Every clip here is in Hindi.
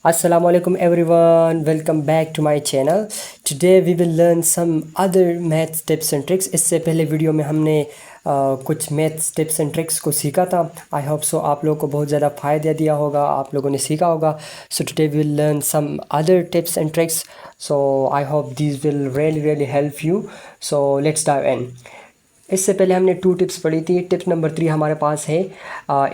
Assalamu alaikum everyone, welcome back to my channel. Today we will learn some other maths tips and tricks. इससे पहले वीडियो में हमने कुछ मैथ्स टिप्स एंड ट्रिक्स को सीखा था. आई होप सो आप लोगों को बहुत ज़्यादा फ़ायदा दिया होगा, आप लोगों ने सीखा होगा. So today we will learn some other tips and tricks. So I hope these will really help you. So let's dive in. इससे पहले हमने 2 टिप्स पढ़ी थी. टिप नंबर 3 हमारे पास है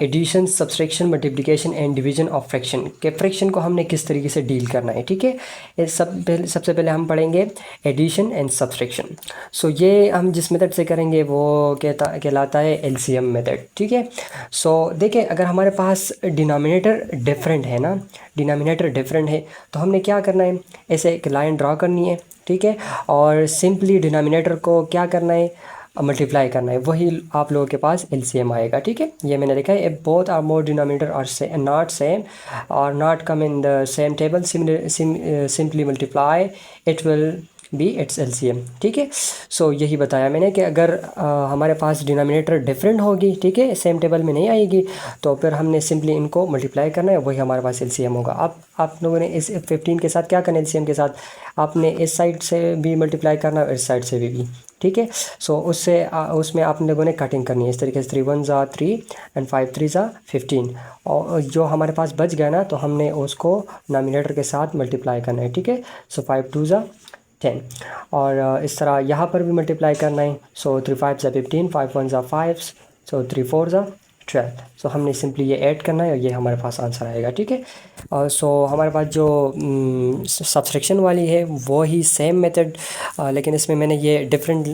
addition, subtraction, multiplication and division of fraction. के फ्रैक्शन को हमने किस तरीके से डील करना है. ठीक है, सबसे पहले हम पढ़ेंगे एडिशन एंड सब्सट्रैक्शन. सो ये हम जिस मेथड से करेंगे वो कहलाता है एलसीएम मेथड. ठीक है. सो देखिए, अगर हमारे पास डिनोमिनेटर डिफरेंट है ना, डिनोमिनेटर डिफरेंट है तो हमने क्या करना है, ऐसे एक लाइन ड्रा करनी है. ठीक है, और सिंपली डिनोमिनेटर को क्या करना है, मल्टीप्लाई करना है. वही आप लोगों के पास एलसीएम आएगा. ठीक है, ये मैंने लिखा है. If both are more denominator are not same और not come in the same table, simply multiply, it will be its LCM. ठीक है. सो यही बताया मैंने कि अगर हमारे पास डिनोमिनेटर डिफरेंट होगी, ठीक है, सेम टेबल में नहीं आएगी, तो फिर हमने सिंपली इनको मल्टीप्लाई करना है, वही हमारे पास एलसीएम होगा. आप लोगों ने इस 15 के साथ क्या करना है, एलसीएम के साथ आपने इस साइड से भी मल्टीप्लाई करना है, इस साइड से भी. ठीक है. सो उसमें आप लोगों ने कटिंग करनी है इस तरीके से. 3 1 ज़ा 3 एंड 5 3 ज़ा 15. और जो हमारे पास बच गया ना, तो हमने उसको नॉमिनेटर के साथ मल्टीप्लाई करना है. ठीक है. सो 5 2 ज़ा 10. और इस तरह यहाँ पर भी मल्टीप्लाई करना है. सो 3 5 ज़ा 15, 5 1 ज़ा 5, सो 3 4 ज़ा 12. सो हमने सिंपली ये ऐड करना है और ये हमारे पास आंसर आएगा. ठीक है. और सो हमारे पास जो सब्सट्रैक्शन वाली है वो ही सेम मेथड, लेकिन इसमें मैंने ये डिफरेंट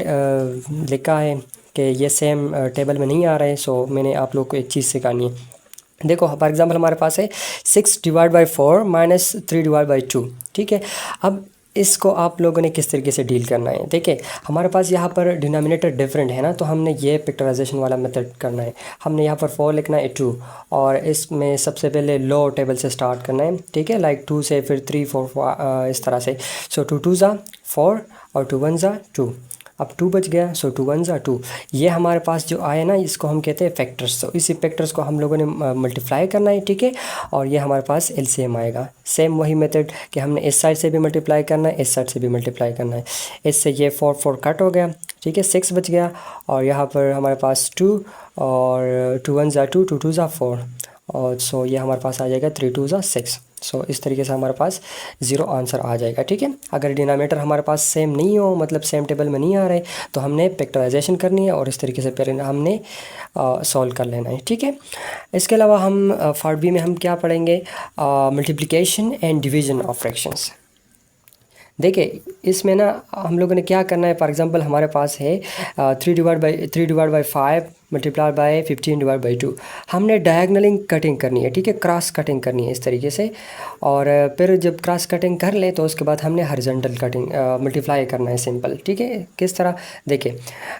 लिखा है कि ये सेम टेबल में नहीं आ रहा है. सो मैंने आप लोग को एक चीज़ सिखानी है. देखो, फॉर एग्जांपल हमारे पास है 6 divide by 4 minus 3 divide by 2. ठीक है. अब इसको आप लोगों ने किस तरीके से डील करना है. देखिए, हमारे पास यहाँ पर डिनोमिनेटर डिफरेंट है ना, तो हमने ये पिक्चराइजेशन वाला मेथड करना है. हमने यहाँ पर 4 लिखना है 2, और इसमें सबसे पहले लो टेबल से स्टार्ट करना है. ठीक है, लाइक 2 से फिर 3 4 इस तरह से. सो 2 2 ज़ा 4 और 2 1 ज़ा 2. अब 2 बच गया. सो 2 1 ज़ा 2. ये हमारे पास जो आया ना, इसको हम कहते हैं फैक्टर्स. तो इसी फैक्टर्स को हम लोगों ने मल्टीप्लाई करना है. ठीक है, और ये हमारे पास एलसीएम आएगा. सेम वही मेथड कि हमने इस साइड से भी मल्टीप्लाई करना है, इस साइड से भी मल्टीप्लाई करना है. इससे ये 4 4 कट हो गया. ठीक है, 6 बच गया. और यहाँ पर हमारे पास 2 और 2 1 ज़ा 2, 2 2 ज़ा 4. और सो ये हमारे पास आ जाएगा 3 2 ज़ा 6. सो इस तरीके से हमारे पास ज़ीरो आंसर आ जाएगा. ठीक है. अगर डिनोमिनेटर हमारे पास सेम नहीं हो, मतलब सेम टेबल में नहीं आ रहे, तो हमने फैक्टराइजेशन करनी है और इस तरीके से फिर हमने सॉल्व कर लेना है. ठीक है. इसके अलावा हम पार्ट बी में हम क्या पढ़ेंगे, multiplication and division of fractions. देखिए, इसमें ना हम लोगों ने क्या करना है. फॉर एग्जांपल हमारे पास है 3 divide by 5 multiply by 15 divide by 2. हमने डायगनलिंग कटिंग करनी है. ठीक है, क्रॉस कटिंग करनी है इस तरीके से. और फिर जब क्रॉस कटिंग कर ले तो उसके बाद हमने हॉरिजॉन्टल कटिंग मल्टीप्लाई करना है, सिंपल. ठीक है. किस तरह, देखिए,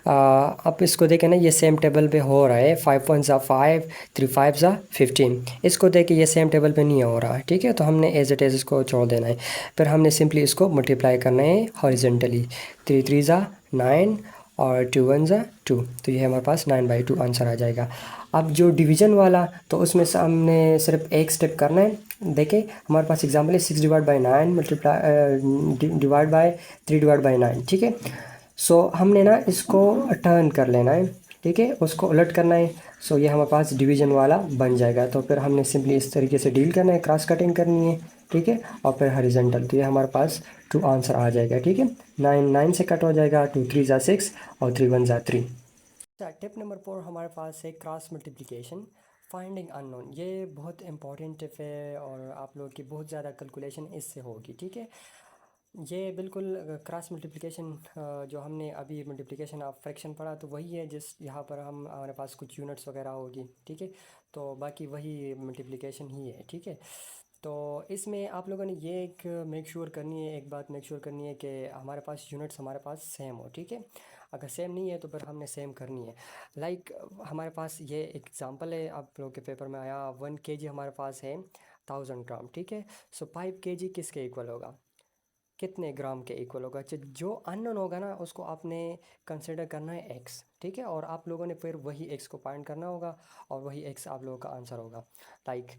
अब इसको देखें ना, ये सेम टेबल पे हो रहा है. 5 1 ज़ा 5, 3 5 ज़ा 15. इसको देखे ये सेम टेबल पे नहीं हो रहा है. ठीक है, तो हमने एज इट इज़ इसको छोड़ देना है. फिर हमने सिंपली इसको मल्टीप्लाई करना है हॉरिजेंटली. 3 3 ज़ा 9 और 2 1 ज़ा 2. तो ये हमारे पास 9/2 आंसर आ जाएगा. अब जो डिवीज़न वाला, तो उसमें से हमने सिर्फ एक स्टेप करना है. देखिए, हमारे पास एग्जांपल है 6 divide by 9 multiply divide by 3 divide by 9. ठीक है. सो हमने ना इसको टर्न कर लेना है. ठीक है, उसको उलट करना है. सो ये हमारे पास डिवीज़न वाला बन जाएगा. तो फिर हमने सिंपली इस तरीके से डील करना है, क्रॉस कटिंग करनी है. ठीक है, और फिर हॉरिजॉन्टल. तो ये हमारे पास 2 आंसर आ जाएगा. ठीक है, 9 9 से कट हो जाएगा. 2 3 ज़ा 6 और 3 1 ज़ा 3. टिप नंबर 4 हमारे पास है क्रॉस मल्टीप्लिकेशन, फाइंडिंग अननोन. ये बहुत इंपॉर्टेंट टिप है और आप लोगों की बहुत ज़्यादा कैलकुलेशन इससे होगी. ठीक है. ये बिल्कुल क्रॉस मल्टीप्लिकेशन, जो हमने अभी मल्टीप्लिकेशन ऑफ फ्रैक्शन पढ़ा, तो वही है जिस यहाँ पर हमारे पास कुछ यूनिट्स वगैरह होगी. ठीक है, तो बाकी वही मल्टीप्लिकेशन ही है. ठीक है. तो इसमें आप लोगों ने ये एक मेक श्योर करनी है, एक बात मेक श्योर करनी है कि हमारे पास यूनिट्स हमारे पास सेम हो. ठीक है. अगर सेम नहीं है तो फिर हमने सेम करनी है. लाइक हमारे पास ये एग्जांपल है, आप लोग के पेपर में आया 1 kg हमारे पास है 1000 ग्राम. ठीक है. सो 5 kg किसके इक्वल होगा, कितने ग्राम के इक्वल होगा. जो अननोन होगा ना, उसको आपने कंसिडर करना है एक्स. ठीक है। और आप लोगों ने फिर वही x को फाइंड करना होगा और वही x आप लोगों का आंसर होगा। लाइक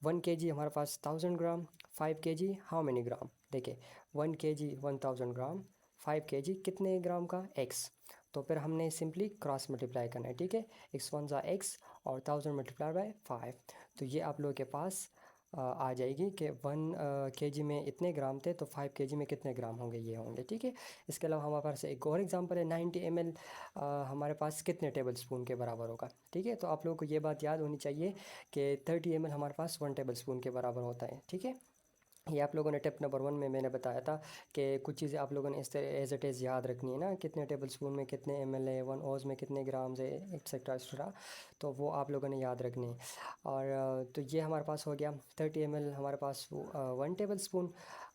1 kg हमारे पास 1000 ग्राम, 5 kg हाउ मेनी ग्राम। देखिए 1 kg 1000 ग्राम, 5 kg कितने ग्राम का x। तो फिर हमने सिंपली क्रॉस मल्टीप्लाई करना है, ठीक है। x वन ज़ा x और 1000 मल्टीप्लाई बाय 5, तो ये आप लोगों के पास आ जाएगी कि 1 kg में इतने ग्राम थे तो 5 kg में कितने ग्राम होंगे, ये होंगे, ठीक है। इसके अलावा हमारे पास एक और एग्जांपल है 90 ml हमारे पास कितने टेबल स्पून के बराबर होगा, ठीक है। तो आप लोगों को ये बात याद होनी चाहिए कि 30 ml हमारे पास 1 टेबल स्पून के बराबर होता है, ठीक है। ये आप लोगों ने टिप नंबर 1 में मैंने बताया था कि कुछ चीज़ें आप लोगों ने इस तरह एज इट इज़ याद रखनी है ना, कितने टेबल स्पून में कितने ml है, 1 ओज़ में कितने ग्राम्स है, एक्सेट्रा एक्सेट्रा, तो वो आप लोगों ने याद रखनी है। और तो ये हमारे पास हो गया 30 ml हमारे पास 1 टेबल स्पून।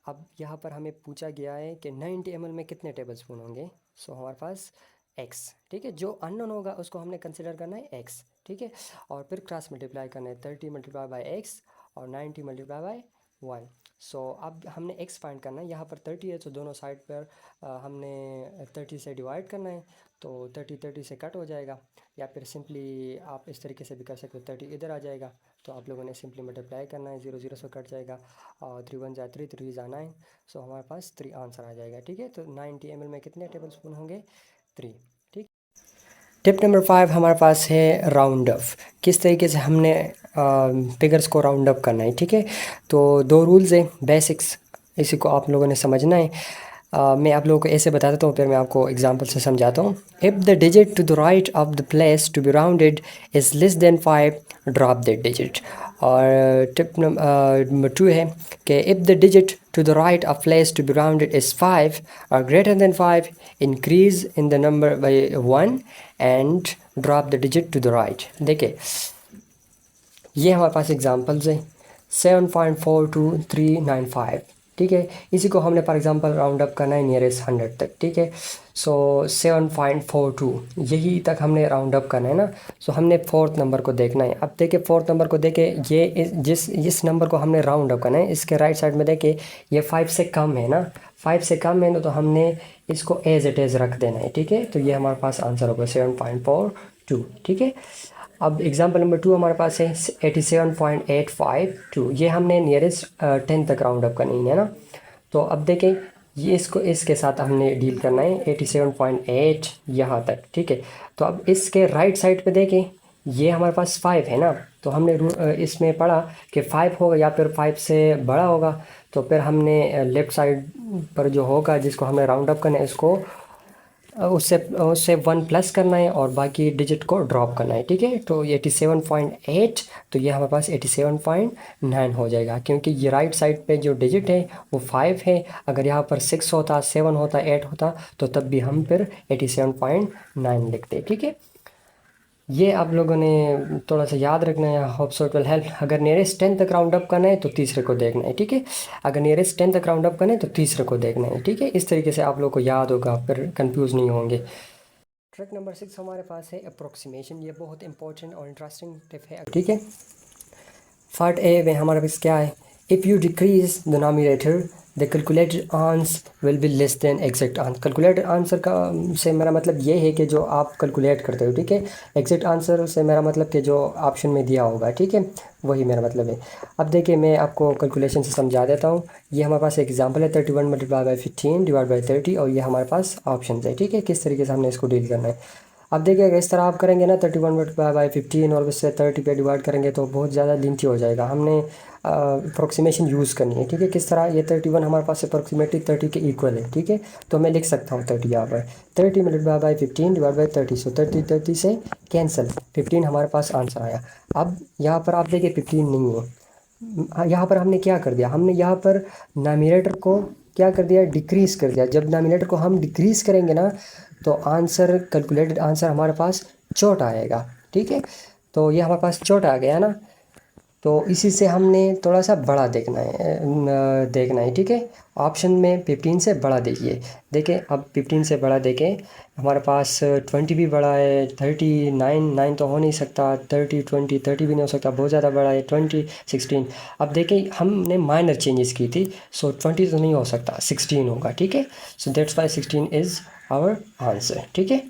अब यहाँ पर हमें पूछा गया है कि 90 ml में कितने टेबल स्पून होंगे। सो हमारे पास x, ठीक है, जो अननोन होगा उसको हमने कंसिडर करना है x, ठीक है। और फिर क्रॉस मल्टीप्लाई करना है 30 मल्टीप्लाई बाई x और 90 मल्टीप्लाई बाई 1। सो अब हमने x फाइंड करना है, यहाँ पर 30 है तो दोनों साइड पर हमने 30 से डिवाइड करना है, तो 30 से कट हो जाएगा। या फिर सिंपली आप इस तरीके से भी कर सकते हो, 30 इधर आ जाएगा तो आप लोगों ने सिंपली मल्टीप्लाई करना है, 0 0 से कट जाएगा और 3 1 जा 3 3 जा 9, सो हमारे पास 3 आंसर आ जाएगा, ठीक है। तो 90 ml में कितने टेबल स्पून होंगे, 3, ठीक। टिप नंबर 5 हमारे पास है राउंड अप, किस तरीके से हमने फिगर्स को राउंड अप करना है, ठीक है। तो 2 रूल्स हैं बेसिक्स, इसी को आप लोगों ने समझना है। मैं आप लोगों को ऐसे बता देता हूँ, फिर मैं आपको एग्जांपल से समझाता हूँ। If the digit to the right of the place to be rounded is less than 5, drop that digit. और टिप नंबर 2 है कि if the digit to the right of place to be rounded is 5 or greater than 5, increase in the number by 1 and drop the digit to the right। देखिए ये हमारे पास एग्जांपल्स हैं 7.42395, ठीक है। इसी को हमने फॉर एग्जांपल राउंड अप करना है नियरेस्ट 100 तक, ठीक है। सो 7.42 यही तक हमने राउंड अप करना है ना। सो हमने 4th नंबर को देखना है। अब देखिए 4th नंबर को देखे, ये इस नंबर को हमने राउंड अप करना है, इसके राइट साइड में देखे ये 5 से कम है ना, 5 से कम है तो हमने इसको एज इट इज़ रख देना है, ठीक है। तो ये हमारे पास आंसर होगा 7.42, ठीक है। अब एग्जांपल नंबर 2 हमारे पास है 87.852, ये हमने नियरेस्ट 10 तक राउंड अप करनी है ना। तो अब देखें ये इसको इसके साथ हमने डील करना है 87.8 यहाँ तक, ठीक है। तो अब इसके राइट साइड पे देखें ये हमारे पास 5 है ना, तो हमने इसमें पढ़ा कि 5 होगा या फिर 5 से बड़ा होगा, तो फिर हमने लेफ़्ट साइड पर जो होगा जिसको हमने राउंड अप करना है इसको उससे 1 प्लस करना है और बाकी डिजिट को ड्रॉप करना है, ठीक है। तो 87.8, तो ये हमारे पास 87.9 हो जाएगा, क्योंकि ये राइट साइड पे जो डिजिट है वो 5 है। अगर यहाँ पर 6 होता, 7 होता, 8 होता तो तब भी हम फिर 87.9 लिखते, ठीक है। ये आप लोगों ने थोड़ा सा याद रखना है, hope so it will help. अगर नियरेस्ट 10 तक राउंड अप करना है तो तीसरे को देखना है, ठीक है। अगर नियरेस्ट 10 तक राउंड अप करना है तो तीसरे को देखना है, ठीक है। इस तरीके से आप लोग को याद होगा, फिर कंफ्यूज नहीं होंगे। ट्रिक नंबर 6 हमारे पास है अप्रोक्सीमेशन, ये बहुत इंपॉर्टेंट और इंटरेस्टिंग टिप है, ठीक है। पार्ट ए में हमारे पास क्या है, if you decrease the nominator the calculated answer will be less than exact answer. Calculated answer का से मेरा मतलब ये है कि जो आप कैलकुलेट करते हो, ठीक है। एग्जैक्ट आंसर से मेरा मतलब कि जो ऑप्शन में दिया होगा, ठीक है, वही मेरा मतलब है। अब देखिए मैं आपको कैलकुलेशन से समझा देता हूँ। ये हमारे पास एग्जांपल है 31 मल्टीप्लाई बाई 15 डिवाइड बाई 30, और ये हमारे पास ऑप्शन है, ठीक है, किस तरीके से हमने इसको डील करना है। अब देखिए अगर इस तरह आप करेंगे ना 31 मल्टीप्लाई बाई 15 और उससे 30 पे डिवाइड करेंगे तो बहुत ज़्यादा लेंथी हो जाएगा। हमने अप्रोक्सीमेशन यूज़ करनी है, ठीक है। किस तरह, ये 31 हमारे पास अप्रोक्सीमेटली 30 के इक्वल है, ठीक है। तो मैं लिख सकता हूँ 30 यहाँ पर 30 मल्टीप्लाई बाई 15 डिवाइड बाई 30, सो 30 से कैंसिल, 15 हमारे पास आंसर आया। अब यहाँ पर आप देखिए 15 नहीं है, यहाँ पर हमने क्या कर दिया, हमने यहाँ पर नामिनेटर को क्या कर दिया, डिक्रीज़ कर दिया। जब नामिनेटर को हम डिक्रीज़ करेंगे ना तो आंसर, कैलकुलेटेड आंसर हमारे पास छोटा आएगा, ठीक है। तो ये हमारे पास छोटा आ गया ना, तो इसी से हमने थोड़ा सा बड़ा देखना है, ठीक है। ऑप्शन में 15 से बड़ा देखिए, देखें अब 15 से बड़ा देखें, हमारे पास 20 भी बड़ा है, 39 तो हो नहीं सकता, 30 भी नहीं हो सकता, बहुत ज़्यादा बड़ा है, 20 16। अब देखें हमने माइनर चेंजेस की थी, सो 20 तो नहीं हो सकता, 16 होगा, ठीक है। So that's why 16 is our answer, ठीक है।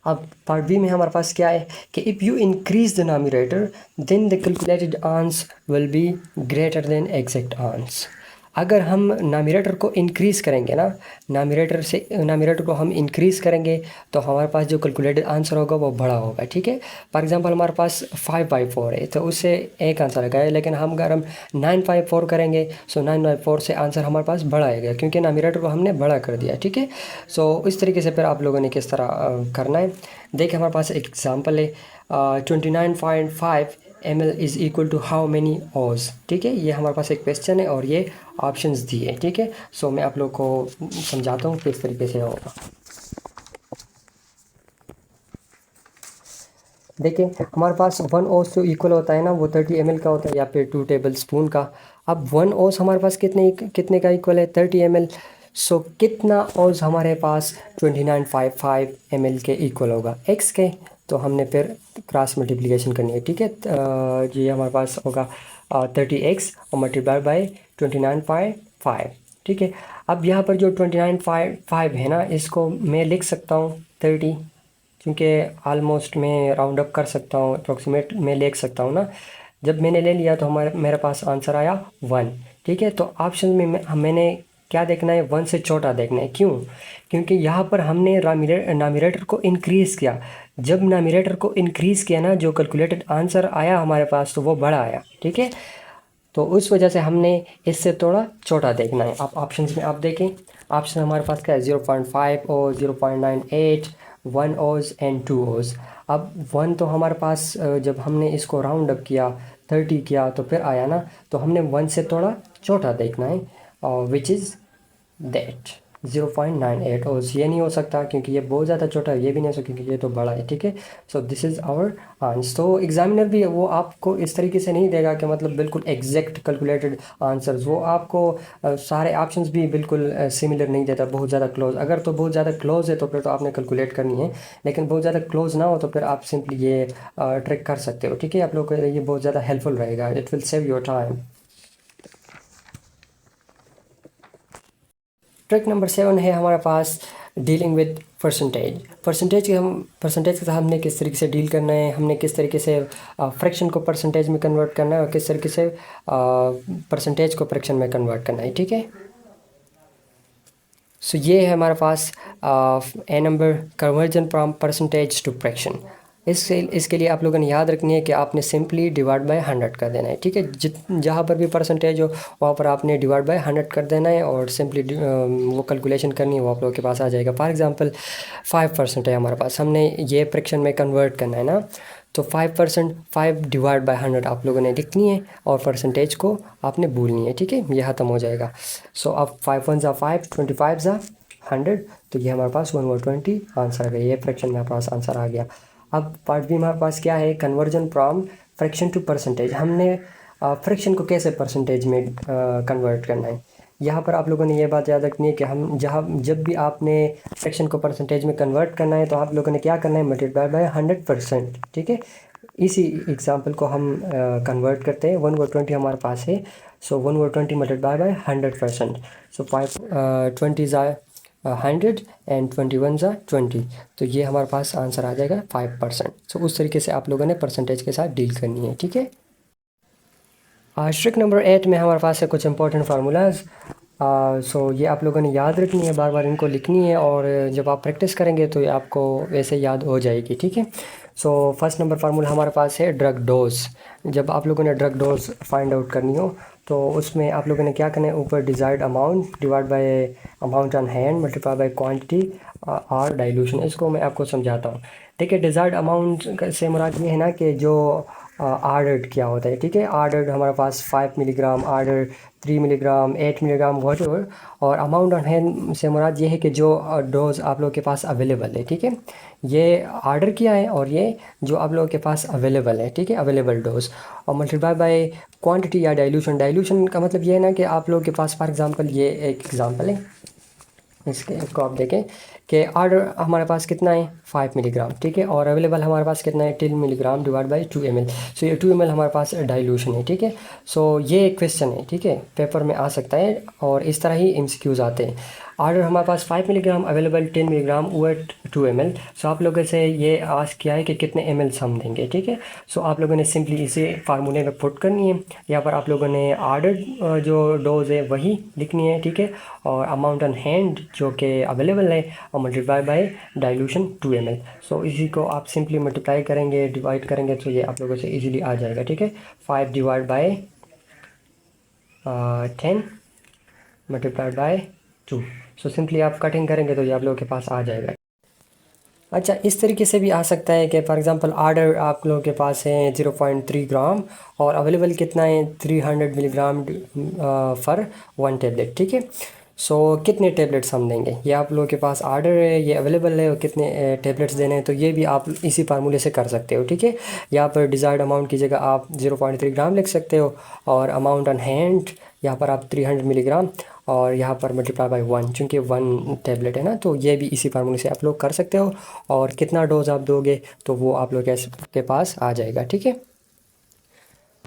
अब पार्ट बी में हमारे पास क्या है कि if you increase the numerator then the calculated answer will be greater than exact answer. अगर हम नामिनेटर को इंक्रीज़ करेंगे ना, नामिनेटर को हम इंक्रीज़ करेंगे तो हमारे पास जो कैलकुलेटेड आंसर होगा वो बड़ा होगा। ठीक है, फॉर एग्जांपल हमारे पास 5/4 है तो उससे एक आंसर आएगा, लेकिन अगर हम 9/4 करेंगे सो 9/4 से आंसर हमारे पास बड़ा आएगा क्योंकि नामिनेटर को हमने बड़ा कर दिया। ठीक है, सो इस तरीके से फिर आप लोगों ने किस तरह करना है। देखिए हमारे पास एक एग्जाम्पल है 29.5 ml is equal to how many oz. ठीक है, ये हमारे पास एक क्वेश्चन है और ये ऑप्शंस दिए। ठीक है, सो मैं आप लोग को समझाता हूँ किस तरीके से होगा। देखिए हमारे पास 1 ओज जो इक्वल होता है ना वो 30 ml का होता है या फिर 2 टेबल स्पून का। अब 1 ओज हमारे पास कितने का इक्वल है 30 ml। सो कितना ओज हमारे पास 29.5 ml के इक्वल होगा x के, तो हमने फिर क्रॉस मल्टीप्लिकेशन करनी है। ठीक है, ये हमारे पास होगा 30x और मल्टीप्लाई बाय 29.5। ठीक है, अब यहाँ पर जो 29.5 है ना इसको मैं लिख सकता हूँ 30, क्योंकि आलमोस्ट मैं राउंड अप कर सकता हूँ, अप्रोक्सीमेट मैं ले सकता हूँ ना। जब मैंने ले लिया तो मेरे पास आंसर आया 1। ठीक है, तो ऑप्शन में मैंने क्या देखना है, 1 से छोटा देखना है। क्यों? क्योंकि यहाँ पर हमने नामिनेटर को इंक्रीज़ किया। जब नामिनेटर को इंक्रीज़ किया ना, जो कैलकुलेटेड आंसर आया हमारे पास तो वो बड़ा आया। ठीक है, तो उस वजह से हमने इससे थोड़ा छोटा देखना है। आप ऑप्शंस में आप देखें, ऑप्शन हमारे पास क्या है 0.5 और 0.98, 1 ओज एंड 2 ओज। अब 1 तो हमारे पास जब हमने इसको राउंड अप किया 30 किया तो फिर आया ना, तो हमने 1 से थोड़ा छोटा देखना है, विच इज़ दैट 0.98। और ये नहीं हो सकता क्योंकि ये बहुत ज़्यादा छोटा है, ये भी नहीं हो सकता क्योंकि ये तो बड़ा है। ठीक है, so this is our answer. तो एग्जामिनर भी वो आपको इस तरीके से नहीं देगा कि मतलब बिल्कुल एग्जैक्ट कैलकुलेटेड आंसर्स, वो आपको सारे ऑप्शंस भी बिल्कुल सिमिलर नहीं देता, बहुत ज़्यादा क्लोज। अगर तो बहुत ज़्यादा क्लोज है तो फिर तो आपने कैलकुलेट करनी है, लेकिन बहुत ज़्यादा क्लोज ना हो तो फिर आप सिंपली ये ट्रिक कर सकते हो। ठीक है, आप लोग को ये बहुत ज़्यादा हेल्पफुल रहेगा, it will save your time. Trick number 7 है हमारे पास डीलिंग विद परसेंटेज के साथ हमने किस तरीके से डील करना है, हमने किस तरीके से फ्रैक्शन को परसेंटेज में कन्वर्ट करना है और किस तरीके से परसेंटेज को फ्रैक्शन में कन्वर्ट करना है। ठीक है, सो ये है हमारे पास a number conversion from percentage to fraction. इसके लिए आप लोगों ने याद रखनी है कि आपने सिंपली डिवाइड बाय 100 कर देना है। ठीक है, जहाँ पर भी परसेंटेज हो वहाँ पर आपने डिवाइड बाय 100 कर देना है और सिंपली वो कैलकुलेशन करनी है, वो आप लोगों के पास आ जाएगा। फॉर एग्जांपल 5% है हमारे पास, हमने ये फ्रैक्शन में कन्वर्ट करना है ना, तो 5% 5 डिवाइड बाय 100 आप लोगों ने लिखनी है और परसेंटेज को आपने भूलनी है। ठीक है, ये ख़त्म हो जाएगा। सो अब 5 1 5, 25 100, तो ये हमारे पास 1/20 आंसर आ गया। ये फ्रैक्शन में हमारे पास आंसर आ गया। अब पार्ट बी हमारे पास क्या है, conversion from fraction to percentage. हमने फ्रैक्शन को कैसे परसेंटेज में कन्वर्ट करना है। यहाँ पर आप लोगों ने ये बात याद रखनी है कि जब भी आपने फ्रैक्शन को परसेंटेज में कन्वर्ट करना है तो आप लोगों ने क्या करना है, मल्टीप्लाई बाय 100%। ठीक है, इसी एग्जांपल को हम कन्वर्ट करते हैं। 1/20 हमारे पास है, सो 1/20 मल्टीप्लाई बाय 100%। सो 5 20 100 एंड 21 20, तो ये हमारे पास आंसर आ जाएगा 5%। सो उस तरीके से आप लोगों ने परसेंटेज के साथ डील करनी है। ठीक है, ट्रिक नंबर 8 में हमारे पास है कुछ इंपॉर्टेंट फार्मूलाज। सो ये आप लोगों ने याद रखनी है, बार बार इनको लिखनी है और जब आप प्रैक्टिस करेंगे तो ये आपको वैसे याद हो जाएगी। ठीक है, सो फर्स्ट नंबर फार्मूला हमारे पास है ड्रग डोज। जब आप लोगों ने ड्रग डोज फाइंड आउट करनी हो तो उसमें आप लोगों ने क्या करना है, ऊपर desired amount divide by amount on hand multiply by quantity और डाइल्यूशन। इसको मैं आपको समझाता हूँ। देखिए डिजायर्ड अमाउंट से मुराद ये है ना कि जो आर्डर्ड क्या होता है। ठीक है, आर्डर्ड हमारे पास 5 milligram, order 3 milligram, 8 milligram whatever. और अमाउंट ऑन हैंड से मुराद ये है कि जो डोज आप लोगों के पास अवेलेबल है। ठीक है, ये आर्डर किया है और ये जो आप लोगों के पास अवेलेबल है। ठीक है, अवेलेबल डोज और मल्टीप्लाई बाय क्वांटिटी या डाइल्यूशन। डाइल्यूशन का मतलब ये है ना कि आप लोगों के पास फॉर एग्जांपल ये एक एग्जांपल है, इसको आप देखें कि आर्डर हमारे पास कितना है 5 मिलीग्राम। ठीक है, और अवेलेबल हमारे पास कितना है 10 मिलीग्राम डिवाइड बाय 2 ml। सो ये 2 ml हमारे पास डाइल्यूशन है। ठीक है, सो ये एक क्वेश्चन है। ठीक है, पेपर में आ सकता है और इस तरह ही MCQs आते हैं। ऑर्डर हमारे पास 5 milligram, available 10 milligram, weight 2 ml। So आप लोगों से ये आस्क किया है कि कितने ml हम देंगे, ठीक है। सो आप लोगों ने सिंपली इसे फार्मूले में पुट करनी है। यहाँ पर आप लोगों ने ऑर्डर जो डोज है वही लिखनी है, ठीक है, और अमाउंट ऑन हैंड जो कि अवेलेबल है और मल्टीप्लाई बाय डाइल्यूशन 2 ml। सो इसी को आप सिंपली मल्टीप्लाई करेंगे, डिवाइड करेंगे, तो ये आप लोगों से इजीली आ जाएगा, ठीक है। 5 divide by 10 multiplied by 2। So simply आप कटिंग करेंगे तो ये आप लोगों के पास आ जाएगा। अच्छा, इस तरीके से भी आ सकता है कि फॉर एग्जांपल ऑर्डर आप लोगों के पास है 0.3 ग्राम और अवेलेबल कितना है 300 मिलीग्राम फॉर 1 टेबलेट, ठीक है। सो कितने टेबलेट्स हम देंगे, ये आप लोगों के पास ऑर्डर है, ये अवेलेबल है और कितने टेबलेट्स देने हैं, तो ये भी आप इसी फार्मूले से कर सकते हो, ठीक है। यहाँ पर डिज़ायर्ड अमाउंट की जगह आप 0.3 ग्राम लिख सकते हो और अमाउंट ऑन हैंड यहाँ पर आप 300 मिलीग्राम और यहाँ पर मल्टीप्लाई बाय 1, चूँकि 1 टेबलेट है ना, तो ये भी इसी फार्मूले से आप लोग कर सकते हो। और कितना डोज आप दोगे तो वो आप लोग के पास आ जाएगा, ठीक है।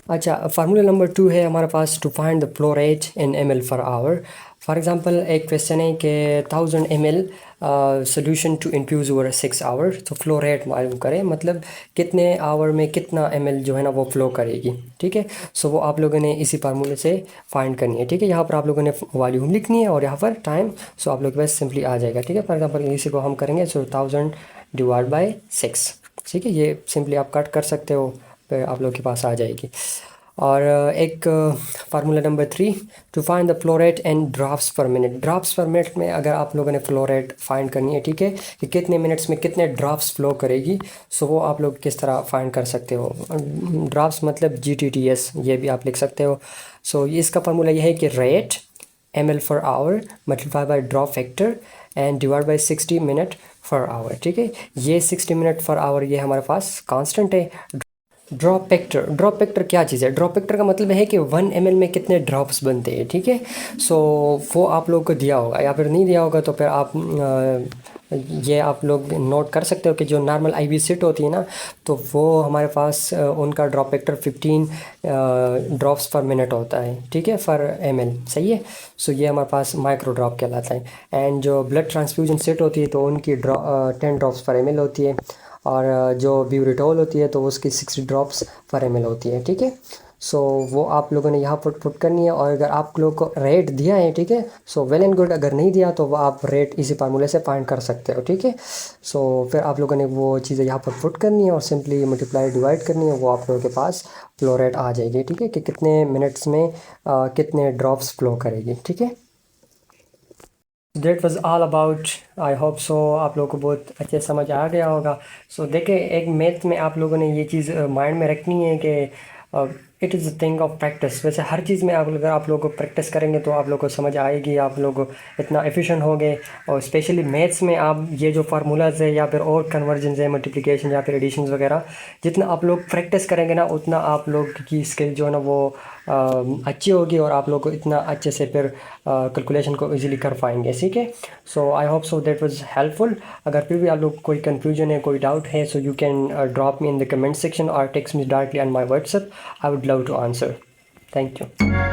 अच्छा, फार्मूला नंबर 2 है हमारे पास, to find the flow rate in ml for hour. For example एक क्वेश्चन है कि 1000 ml solution to infuse over 6 hour, तो फ्लो रेट मालूम करें, मतलब कितने आवर में कितना ml जो है ना वो फ्लो करेगी, ठीक है। सो वो आप लोगों ने इसी फार्मूले से फाइंड करनी है, ठीक है। यहाँ पर आप लोगों ने वॉल्यूम लिखनी है और यहाँ पर टाइम, सो आप लोग के पास सिंपली आ जाएगा, ठीक है। फॉर एग्जाम्पल इसी को हम करेंगे, सो 1000 डिवाइड बाई 6, ठीक है। ये सिंपली आप कट कर सकते हो, फिर आप लोग के पास आ जाएगी। और एक formula number 3, to find the flow rate and drops per minute. Drops per minute में अगर आप लोगों ने फ्लो रेट फाइंड करनी है, ठीक है, कि कितने मिनट्स में कितने ड्रॉप्स फ्लो करेगी, सो वो आप लोग किस तरह फाइंड कर सकते हो। ड्रॉप्स मतलब GTTS, ये भी आप लिख सकते हो। सो इसका फार्मूला ये है कि rate ml for hour multiply by drop factor and divide by 60 minute for hour, ठीक है। ये 60 मिनट फॉर आवर ये हमारे पास कांस्टेंट है। ड्रॉप फैक्टर क्या चीज़ है? ड्रॉप फैक्टर का मतलब है कि 1 ml में कितने ड्रॉप्स बनते हैं, ठीक है। सो वो आप लोग को दिया होगा या फिर नहीं दिया होगा तो फिर आप ये आप लोग नोट कर सकते हो कि जो नॉर्मल IV सिट होती है ना, तो वो हमारे पास उनका drop factor 15 drops per minute होता है, ठीक है, फॉर ml, सही है। सो ये हमारे पास माइक्रो ड्रॉप कहलाता है। एंड जो ब्लड ट्रांसफ्यूजन सेट होती है तो उनकी 10 ड्रॉप्स पर ml होती है, और जो ब्यूरिटोल होती है तो उसकी 60 ड्रॉप्स पर ml होती है, ठीक है। सो वो आप लोगों ने यहाँ पुट करनी है। और अगर आप लोग को रेट दिया है, ठीक है, सो वेल एंड गुड। अगर नहीं दिया तो वो आप रेट इसी फार्मूले से फाइंड कर सकते हो, ठीक है। सो फिर आप लोगों ने वो चीज़ें यहाँ पर पुट करनी है और सिंपली मल्टीप्लाई डिवाइड करनी है, वो आप लोगों के पास फ्लो रेट आ जाएगी, ठीक है, कि कितने मिनट्स में कितने ड्रॉप्स फ्लो करेगी, ठीक है। That was all about, I hope सो आप लोगों को बहुत अच्छे समझ आ गया होगा। सो देखिए, एक मैथ में आप लोगों ने ये चीज़ माइंड में रखनी है कि it is a thing of practice. वैसे हर चीज़ में अगर आप लोग प्रैक्टिस करेंगे तो आप लोग को समझ आएगी, आप लोग इतना एफिशिएंट होंगे। और स्पेशली मैथ्स में आप ये जो फार्मूलाज है या फिर और कन्वर्जन है, मल्टीप्लिकेशन या फिर एडिशन वगैरह, जितना आप लोग प्रैक्टिस करेंगे ना उतना आप लोग की स्किल जो है ना वो अच्छी होगी और आप लोग को इतना अच्छे से फिर कैलकुलेशन को इजीली कर पाएंगे, ठीक है। So I hope so that was helpful. अगर फिर भी आप लोग कोई कन्फ्यूजन है, कोई डाउट है, so you can drop me in the comment section और text me directly on my WhatsApp. I would love to answer. Thank you.